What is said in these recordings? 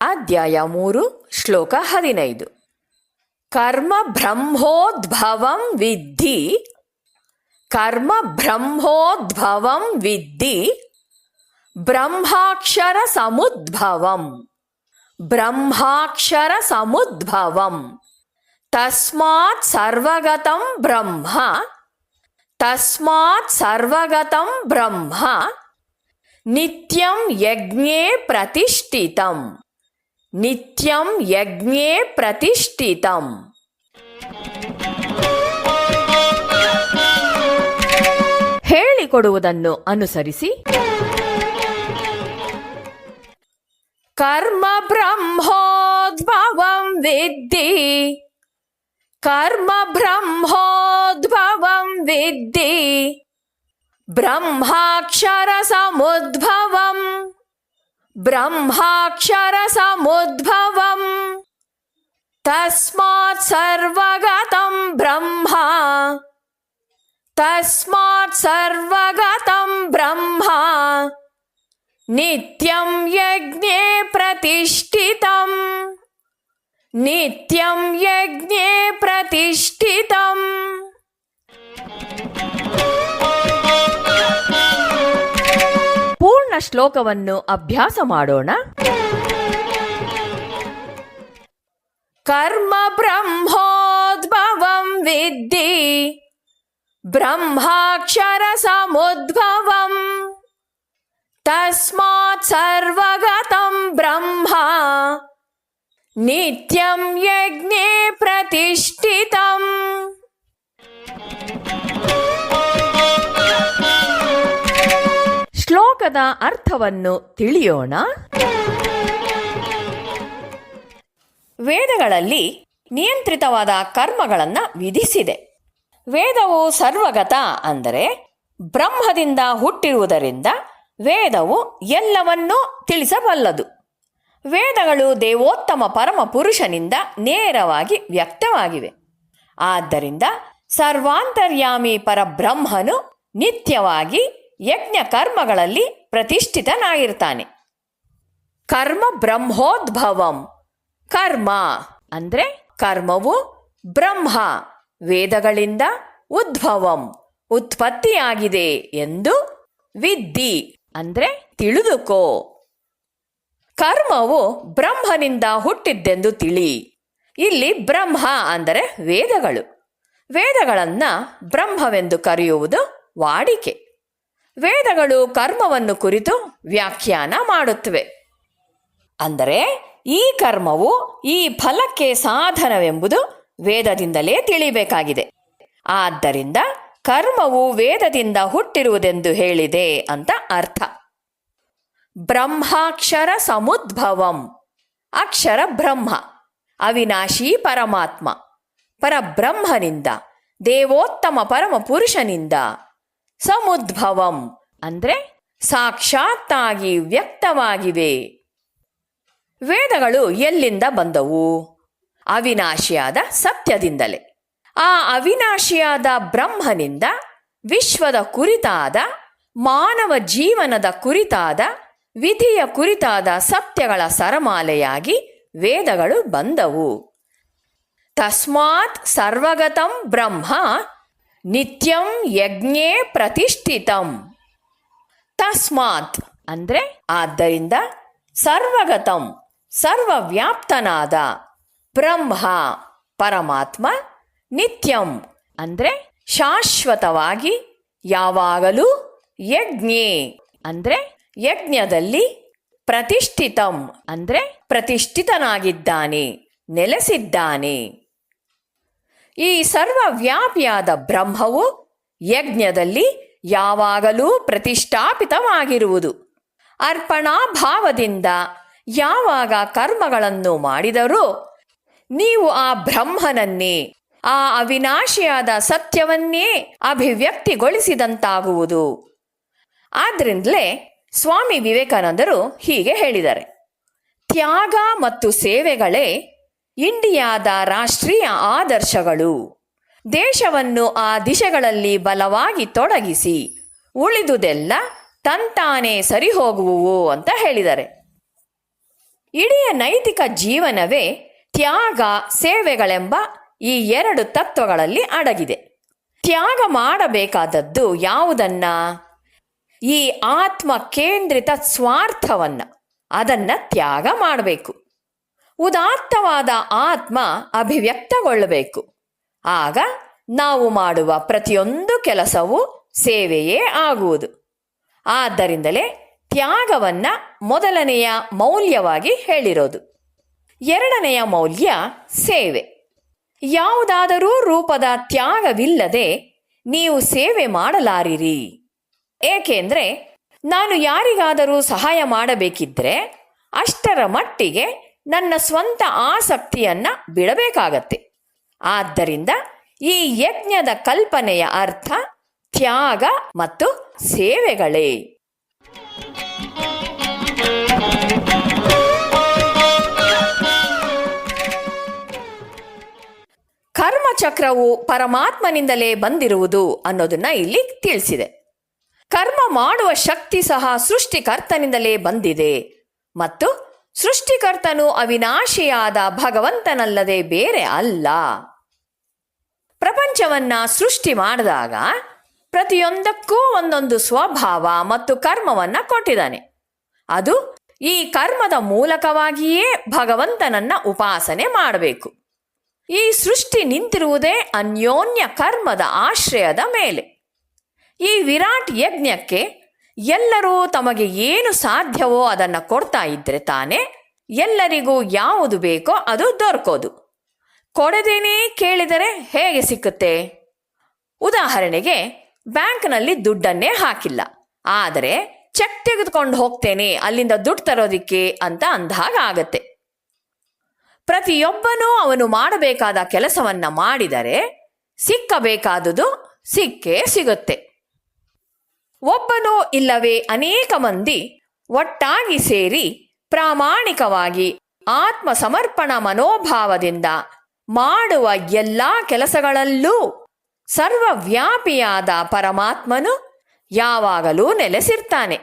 ಅಧ್ಯಾಯ 3 ಶ್ಲೋಕ 15. ಕರ್ಮ ಬ್ರಹ್ಮೋದ್ಭವಂ ವಿದ್ಧಿ, ಕರ್ಮ ಬ್ರಹ್ಮೋದ್ಭವಂ ವಿದ್ಧಿ, ಬ್ರಹ್ಮಾಕ್ಷರ ಸಮುದ್ಭವಂ, ಬ್ರಹ್ಮಾಕ್ಷರ ಸಮುದ್ಭವಂ. ತಸ್ಮಾತ್ ಸರ್ವಗತಂ ಬ್ರಹ್ಮ, ತಸ್ಮಾತ್ ಸರ್ವಗತಂ ಬ್ರಹ್ಮ, ನಿತ್ಯಂ ಯಜ್ಞೇ ಪ್ರತಿಷ್ಠಿತಂ, ನಿತ್ಯಂ ಯಜ್ಞೇ ಪ್ರತಿಷ್ಠಿತಂ. ಹೇಳಿಕೊಡುವುದನ್ನು ಅನುಸರಿಸಿ. ಕರ್ಮ ಬ್ರಹ್ಮೋದ್ಭವಂ ವಿದ್ಧಿ, ಕರ್ಮ ಬ್ರಹ್ಮೋದ್ಭವಂ ವಿದ್ಧಿ, ಬ್ರಹ್ಮಾಕ್ಷರ ಸಮುದ್ಭವಂ, ಬ್ರಹ್ಮಾಕ್ಷರ ಸಮುದ್ಭವಂ. ತಸ್ಮಾತ್ ಸರ್ವಗತಂ ಬ್ರಹ್ಮ, ತಸ್ಮಾತ್ ಸರ್ವಗತಂ ಬ್ರಹ್ಮ, ನಿತ್ಯಂ ಯಜ್ಞೇ ಪ್ರತಿಷ್ಠಿತಂ, ನಿತ್ಯಂ ಯಜ್ಞೇ ಪ್ರತಿಷ್ಠಿತಂ. ಪೂರ್ಣ ಶ್ಲೋಕವನ್ನು ಅಭ್ಯಾಸ ಮಾಡೋಣ. ಕರ್ಮ ಬ್ರಹ್ಮೋದ್ಭವಂ ವಿದ್ಧಿ, ಬ್ರಹ್ಮಾಕ್ಷರ ಸಮುದ್ಭವಂ, ತಸ್ಮಾತ್ ಸರ್ವಗತಂ ಬ್ರಹ್ಮ, ನಿತ್ಯಂ ಯಜ್ಞೇ ಪ್ರತಿಷ್ಠಿತಂ. ಶ್ಲೋಕದ ಅರ್ಥವನ್ನು ತಿಳಿಯೋಣ. ವೇದಗಳಲ್ಲಿ ನಿಯಂತ್ರಿತವಾದ ಕರ್ಮಗಳನ್ನು ವಿಧಿಸಿದೆ. ವೇದವು ಸರ್ವಗತ ಅಂದರೆ ಬ್ರಹ್ಮದಿಂದ ಹುಟ್ಟಿರುವುದರಿಂದ ವೇದವು ಎಲ್ಲವನ್ನೂ ತಿಳಿಸಬಲ್ಲದು. ವೇದಗಳು ದೇವೋತ್ತಮ ಪರಮ ಪುರುಷನಿಂದ ನೇರವಾಗಿ ವ್ಯಕ್ತವಾಗಿವೆ. ಆದ್ದರಿಂದ ಸರ್ವಾಂತರ್ಯಾಮಿ ಪರಬ್ರಹ್ಮನು ನಿತ್ಯವಾಗಿ ಯಜ್ಞ ಕರ್ಮಗಳಲ್ಲಿ ಪ್ರತಿಷ್ಠಿತನಾಗಿರ್ತಾನೆ. ಕರ್ಮ ಬ್ರಹ್ಮೋದ್ಭವಂ, ಕರ್ಮ ಅಂದರೆ ಕರ್ಮವು ಬ್ರಹ್ಮ ವೇದಗಳಿಂದ ಉದ್ಭವಂ ಉತ್ಪತ್ತಿಯಾಗಿದೆ ಎಂದು, ವಿದ್ಧಿ ಅಂದರೆ ತಿಳಿದುಕೋ. ಕರ್ಮವು ಬ್ರಹ್ಮನಿಂದ ಹುಟ್ಟಿದ್ದೆಂದು ತಿಳಿ. ಇಲ್ಲಿ ಬ್ರಹ್ಮ ಅಂದರೆ ವೇದಗಳು. ವೇದಗಳನ್ನು ಬ್ರಹ್ಮವೆಂದು ಕರೆಯುವುದು ವಾಡಿಕೆ. ವೇದಗಳು ಕರ್ಮವನ್ನು ಕುರಿತು ವ್ಯಾಖ್ಯಾನ ಮಾಡುತ್ತವೆ. ಅಂದರೆ ಈ ಕರ್ಮವು ಈ ಫಲಕ್ಕೆ ಸಾಧನವೆಂಬುದು ವೇದದಿಂದಲೇ ತಿಳಿಬೇಕಾಗಿದೆ. ಆದ್ದರಿಂದ ಕರ್ಮವು ವೇದದಿಂದ ಹುಟ್ಟಿರುವುದೆಂದು ಹೇಳಿದೆ ಅಂತ ಅರ್ಥ. ಬ್ರಹ್ಮಾಕ್ಷರ ಸಮುದ್ಭವಂ, ಅಕ್ಷರ ಬ್ರಹ್ಮ ಅವಿನಾಶಿ ಪರಮಾತ್ಮ ಪರಬ್ರಹ್ಮನಿಂದ ದೇವೋತ್ತಮ ಪರಮ ಪುರುಷನಿಂದ, ಸಮುದ್ಭವಂ ಅಂದರೆ ಸಾಕ್ಷಾತ್ತಾಗಿ ವ್ಯಕ್ತವಾಗಿವೆ. ವೇದಗಳು ಎಲ್ಲಿಂದ ಬಂದವು? ಅವಿನಾಶಿಯಾದ ಸತ್ಯದಿಂದಲೇ. ಆ ಅವಿನಾಶಿಯಾದ ಬ್ರಹ್ಮನಿಂದ ವಿಶ್ವದ ಕುರಿತಾದ, ಮಾನವ ಜೀವನದ ಕುರಿತಾದ, ವಿಧಿಯ ಕುರಿತಾದ ಸತ್ಯಗಳ ಸರಮಾಲೆಯಾಗಿ ವೇದಗಳು ಬಂದವು. ತಸ್ಮಾತ್ ಸರ್ವಗತಂ ಬ್ರಹ್ಮ ನಿತ್ಯಂ ಯಜ್ಞೇ ಪ್ರತಿಷ್ಠಿತಂ. ತಸ್ಮಾತ್ ಅಂದರೆ ಆದ್ದರಿಂದ, ಸರ್ವಗತಂ ಸರ್ವವ್ಯಾಪ್ತನಾದ, ಬ್ರಹ್ಮ ಪರಮಾತ್ಮ, ನಿತ್ಯಂ ಅಂದರೆ ಶಾಶ್ವತವಾಗಿ, ಯಾವಾಗಲೂ, ಯಜ್ಞೇ ಅಂದರೆ ಯಜ್ಞದಲ್ಲಿ, ಪ್ರತಿಷ್ಠಿತಂ ಅಂದರೆ ಪ್ರತಿಷ್ಠಿತನಾಗಿದ್ದಾನೆ, ನೆಲೆಸಿದ್ದಾನೆ. ಈ ಸರ್ವವ್ಯಾಪಿಯಾದ ಬ್ರಹ್ಮವು ಯಜ್ಞದಲ್ಲಿ ಯಾವಾಗಲೂ ಪ್ರತಿಷ್ಠಾಪಿತವಾಗಿರುವುದು. ಅರ್ಪಣಾಭಾವದಿಂದ ಯಾವಾಗ ಕರ್ಮಗಳನ್ನು ಮಾಡಿದರೋ ನೀವು ಆ ಬ್ರಹ್ಮನನ್ನೇ, ಆ ಅವಿನಾಶಿಯಾದ ಸತ್ಯವನ್ನೇ ಅಭಿವ್ಯಕ್ತಿಗೊಳಿಸಿದಂತಾಗುವುದು. ಆದ್ದರಿಂದಲೇ ಸ್ವಾಮಿ ವಿವೇಕಾನಂದರು ಹೀಗೆ ಹೇಳಿದ್ದಾರೆ, ತ್ಯಾಗ ಮತ್ತು ಸೇವೆಗಳೇ ಇಂಡಿಯಾದ ರಾಷ್ಟ್ರೀಯ ಆದರ್ಶಗಳು. ದೇಶವನ್ನು ಆ ದಿಶೆಗಳಲ್ಲಿ ಬಲವಾಗಿ ತೊಡಗಿಸಿ ಉಳಿದುದೆಲ್ಲ ತಂತಾನೇ ಸರಿ ಹೋಗುವುವು ಅಂತ ಹೇಳಿದ್ದಾರೆ. ಇಡೀ ನೈತಿಕ ಜೀವನವೇ ತ್ಯಾಗ ಸೇವೆಗಳೆಂಬ ಈ ಎರಡು ತತ್ವಗಳಲ್ಲಿ ಅಡಗಿದೆ. ತ್ಯಾಗ ಮಾಡಬೇಕಾದದ್ದು ಯಾವುದನ್ನ? ಈ ಆತ್ಮ ಕೇಂದ್ರಿತ ಸ್ವಾರ್ಥವನ್ನ, ಅದನ್ನ ತ್ಯಾಗ ಮಾಡಬೇಕು. ಉದಾತ್ತವಾದ ಆತ್ಮ ಅಭಿವ್ಯಕ್ತಗೊಳ್ಳಬೇಕು. ಆಗ ನಾವು ಮಾಡುವ ಪ್ರತಿಯೊಂದು ಕೆಲಸವೂ ಸೇವೆಯೇ ಆಗುವುದು. ಆದ್ದರಿಂದಲೇ ತ್ಯಾಗವನ್ನ ಮೊದಲನೆಯ ಮೌಲ್ಯವಾಗಿ ಹೇಳಿರೋದು. ಎರಡನೆಯ ಮೌಲ್ಯ ಸೇವೆ. ಯಾವುದಾದರೂ ರೂಪದ ತ್ಯಾಗವಿಲ್ಲದೆ ನೀವು ಸೇವೆ ಮಾಡಲಾರಿರಿ. ಏಕೆಂದರೆ ನಾನು ಯಾರಿಗಾದರೂ ಸಹಾಯ ಮಾಡಬೇಕಿದ್ರೆ ಅಷ್ಟರ ಮಟ್ಟಿಗೆ ನನ್ನ ಸ್ವಂತ ಆಸಕ್ತಿಯನ್ನ ಬಿಡಬೇಕಾಗತ್ತೆ. ಆದ್ದರಿಂದ ಈ ಯಜ್ಞದ ಕಲ್ಪನೆಯ ಅರ್ಥ ತ್ಯಾಗ ಮತ್ತು ಸೇವೆಗಳೇ. ಕರ್ಮಚಕ್ರವು ಪರಮಾತ್ಮನಿಂದಲೇ ಬಂದಿರುವುದು ಅನ್ನೋದನ್ನ ಇಲ್ಲಿ ತಿಳಿಸಿದೆ. ಕರ್ಮ ಮಾಡುವ ಶಕ್ತಿ ಸಹ ಸೃಷ್ಟಿಕರ್ತನಿಂದಲೇ ಬಂದಿದೆ ಮತ್ತು ಸೃಷ್ಟಿಕರ್ತನು ಅವಿನಾಶಿಯಾದ ಭಗವಂತನಲ್ಲದೆ ಬೇರೆ ಅಲ್ಲ. ಪ್ರಪಂಚವನ್ನ ಸೃಷ್ಟಿ ಮಾಡಿದಾಗ ಪ್ರತಿಯೊಂದಕ್ಕೂ ಒಂದೊಂದು ಸ್ವಭಾವ ಮತ್ತು ಕರ್ಮವನ್ನ ಕೊಟ್ಟಿದ್ದಾನೆ. ಅದು ಈ ಕರ್ಮದ ಮೂಲಕವಾಗಿಯೇ ಭಗವಂತನನ್ನ ಉಪಾಸನೆ ಮಾಡಬೇಕು. ಈ ಸೃಷ್ಟಿ ನಿಂತಿರುವುದೇ ಅನ್ಯೋನ್ಯ ಕರ್ಮದ ಆಶ್ರಯದ ಮೇಲೆ. ಈ ವಿರಾಟ್ ಯಜ್ಞಕ್ಕೆ ಎಲ್ಲರೂ ತಮಗೆ ಏನು ಸಾಧ್ಯವೋ ಅದನ್ನು ಕೊಡ್ತಾ ಇದ್ರೆ ತಾನೇ ಎಲ್ಲರಿಗೂ ಯಾವುದು ಬೇಕೋ ಅದು ದೊರಕೋದು. ಕೊಡದೇನೇ ಕೇಳಿದರೆ ಹೇಗೆ ಸಿಕ್ಕುತ್ತೆ? ಉದಾಹರಣೆಗೆ, ಬ್ಯಾಂಕ್ನಲ್ಲಿ ದುಡ್ಡನ್ನೇ ಹಾಕಿಲ್ಲ, ಆದರೆ ಚೆಕ್ ತೆಗೆದುಕೊಂಡು ಹೋಗ್ತೇನೆ ಅಲ್ಲಿಂದ ದುಡ್ಡು ತರೋದಿಕ್ಕೆ ಅಂತ ಅಂದಾಗ ಆಗತ್ತೆ. ಪ್ರತಿಯೊಬ್ಬನೂ ಅವನು ಮಾಡಬೇಕಾದ ಕೆಲಸವನ್ನ ಮಾಡಿದರೆ ಸಿಕ್ಕಬೇಕಾದುದು ಸಿಕ್ಕೇ ಸಿಗುತ್ತೆ. ಒಬ್ಬನು ಇಲ್ಲವೇ ಅನೇಕ ಮಂದಿ ಒಟ್ಟಾಗಿ ಸೇರಿ ಪ್ರಾಮಾಣಿಕವಾಗಿ ಆತ್ಮ ಸಮರ್ಪಣ ಮನೋಭಾವದಿಂದ ಮಾಡುವ ಎಲ್ಲ ಕೆಲಸಗಳಲ್ಲೂ ಸರ್ವವ್ಯಾಪಿಯಾದ ಪರಮಾತ್ಮನು ಯಾವಾಗಲೂ ನೆಲೆಸಿರ್ತಾನೆ.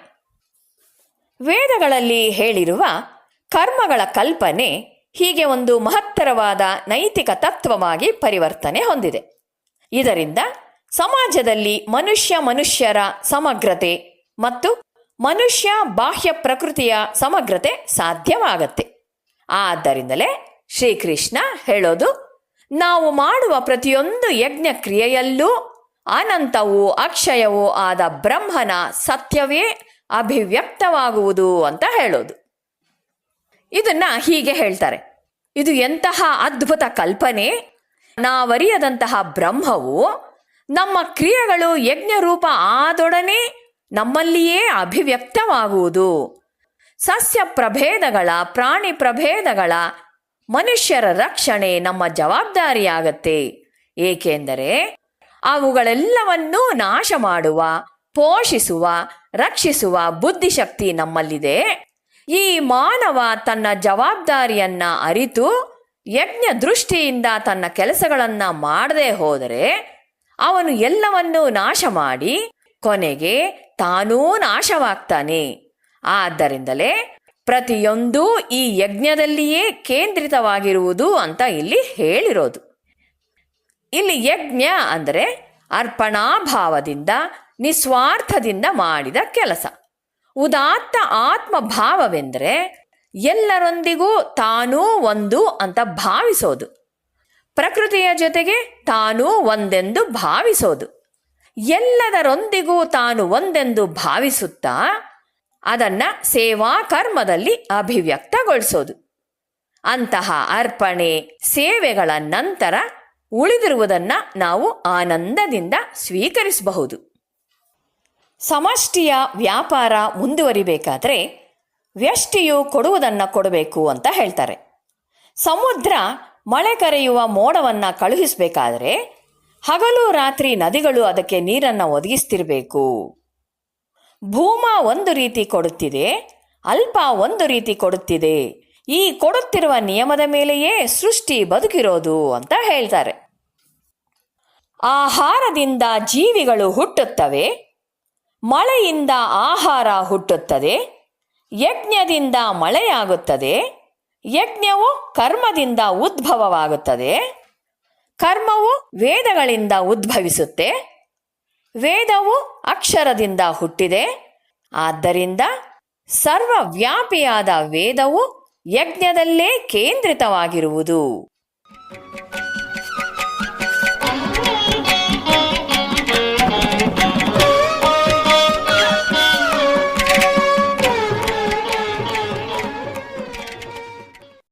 ವೇದಗಳಲ್ಲಿ ಹೇಳಿರುವ ಕರ್ಮಗಳ ಕಲ್ಪನೆ ಹೀಗೆ ಒಂದು ಮಹತ್ತರವಾದ ನೈತಿಕ ತತ್ವವಾಗಿ ಪರಿವರ್ತನೆ ಹೊಂದಿದೆ. ಇದರಿಂದ ಸಮಾಜದಲ್ಲಿ ಮನುಷ್ಯರ ಸಮಗ್ರತೆ ಮತ್ತು ಮನುಷ್ಯ ಬಾಹ್ಯ ಪ್ರಕೃತಿಯ ಸಮಗ್ರತೆ ಸಾಧ್ಯವಾಗತ್ತೆ. ಆದ್ದರಿಂದಲೇ ಶ್ರೀಕೃಷ್ಣ ಹೇಳೋದು, ನಾವು ಮಾಡುವ ಪ್ರತಿಯೊಂದು ಯಜ್ಞ ಕ್ರಿಯೆಯಲ್ಲೂ ಅನಂತವೂ ಅಕ್ಷಯವೂ ಆದ ಬ್ರಹ್ಮನ ಸತ್ಯವೇ ಅಭಿವ್ಯಕ್ತವಾಗುವುದು ಅಂತ ಹೇಳೋದು. ಇದನ್ನ ಹೀಗೆ ಹೇಳ್ತಾರೆ, ಇದು ಎಂತಹ ಅದ್ಭುತ ಕಲ್ಪನೆ! ನಾವರಿಯದಂತಹ ಬ್ರಹ್ಮವು ನಮ್ಮ ಕ್ರಿಯೆಗಳು ಯಜ್ಞರೂಪ ಆದೊಡನೆ ನಮ್ಮಲ್ಲಿಯೇ ಅಭಿವ್ಯಕ್ತವಾಗುವುದು. ಸಸ್ಯ ಪ್ರಭೇದಗಳ, ಪ್ರಾಣಿ ಪ್ರಭೇದಗಳ, ಮನುಷ್ಯರ ರಕ್ಷಣೆ ನಮ್ಮ ಜವಾಬ್ದಾರಿಯಾಗತ್ತೆ. ಏಕೆಂದರೆ ಅವುಗಳೆಲ್ಲವನ್ನೂ ನಾಶ ಮಾಡುವ, ಪೋಷಿಸುವ, ರಕ್ಷಿಸುವ ಬುದ್ಧಿಶಕ್ತಿ ನಮ್ಮಲ್ಲಿದೆ. ಈ ಮಾನವ ತನ್ನ ಜವಾಬ್ದಾರಿಯನ್ನ ಅರಿತು ಯಜ್ಞ ದೃಷ್ಟಿಯಿಂದ ತನ್ನ ಕೆಲಸಗಳನ್ನ ಮಾಡದೆ ಹೋದರೆ ಅವನು ಎಲ್ಲವನ್ನೂ ನಾಶ ಮಾಡಿ ಕೊನೆಗೆ ತಾನೂ ನಾಶವಾಗ್ತಾನೆ. ಆದ್ದರಿಂದಲೇ ಪ್ರತಿಯೊಂದೂ ಈ ಯಜ್ಞದಲ್ಲಿಯೇ ಕೇಂದ್ರಿತವಾಗಿರುವುದು ಅಂತ ಇಲ್ಲಿ ಹೇಳಿರೋದು. ಇಲ್ಲಿ ಯಜ್ಞ ಅಂದರೆ ಅರ್ಪಣಾಭಾವದಿಂದ ನಿಸ್ವಾರ್ಥದಿಂದ ಮಾಡಿದ ಕೆಲಸ. ಉದಾತ್ತ ಆತ್ಮಭಾವವೆಂದರೆ ಎಲ್ಲರೊಂದಿಗೂ ತಾನೂ ಒಂದು ಅಂತ ಭಾವಿಸೋದು, ಪ್ರಕೃತಿಯ ಜೊತೆಗೆ ತಾನೂ ಒಂದೆಂದು ಭಾವಿಸೋದು, ಎಲ್ಲದರೊಂದಿಗೂ ತಾನು ಒಂದೆಂದು ಭಾವಿಸುತ್ತಾ ಅದನ್ನು ಸೇವಾ ಕರ್ಮದಲ್ಲಿ ಅಭಿವ್ಯಕ್ತಗೊಳಿಸೋದು. ಅಂತಹ ಅರ್ಪಣೆ ಸೇವೆಗಳ ನಂತರ ಉಳಿದಿರುವುದನ್ನು ನಾವು ಆನಂದದಿಂದ ಸ್ವೀಕರಿಸಬಹುದು. ಸಮಷ್ಟಿಯ ವ್ಯಾಪಾರ ಮುಂದುವರಿಬೇಕಾದ್ರೆ ವ್ಯಷ್ಟಿಯು ಕೊಡುವುದನ್ನು ಕೊಡಬೇಕು ಅಂತ ಹೇಳ್ತಾರೆ. ಸಮುದ್ರ ಮಳೆ ಕರೆಯುವ ಮೋಡವನ್ನು ಕಳುಹಿಸಬೇಕಾದ್ರೆ ಹಗಲು ರಾತ್ರಿ ನದಿಗಳು ಅದಕ್ಕೆ ನೀರನ್ನು ಒದಗಿಸ್ತಿರಬೇಕು. ಭೂಮ ಒಂದು ರೀತಿ ಕೊಡುತ್ತಿದೆ, ಅಲ್ಪ ಒಂದು ರೀತಿ ಕೊಡುತ್ತಿದೆ. ಈ ಕೊಡುತ್ತಿರುವ ನಿಯಮದ ಮೇಲೆಯೇ ಸೃಷ್ಟಿ ಬದುಕಿರೋದು ಅಂತ ಹೇಳ್ತಾರೆ. ಆಹಾರದಿಂದ ಜೀವಿಗಳು ಹುಟ್ಟುತ್ತವೆ, ಮಳೆಯಿಂದ ಆಹಾರ ಹುಟ್ಟುತ್ತದೆ, ಯಜ್ಞದಿಂದ ಮಳೆಯಾಗುತ್ತದೆ, ಯಜ್ಞವು ಕರ್ಮದಿಂದ ಉದ್ಭವವಾಗುತ್ತದೆ, ಕರ್ಮವು ವೇದಗಳಿಂದ ಉದ್ಭವಿಸುತ್ತೆ, ವೇದವು ಅಕ್ಷರದಿಂದ ಹುಟ್ಟಿದೆ. ಆದ್ದರಿಂದ ಸರ್ವವ್ಯಾಪಿಯಾದ ವೇದವು ಯಜ್ಞದಲ್ಲೇ ಕೇಂದ್ರಿತವಾಗಿರುವುದು.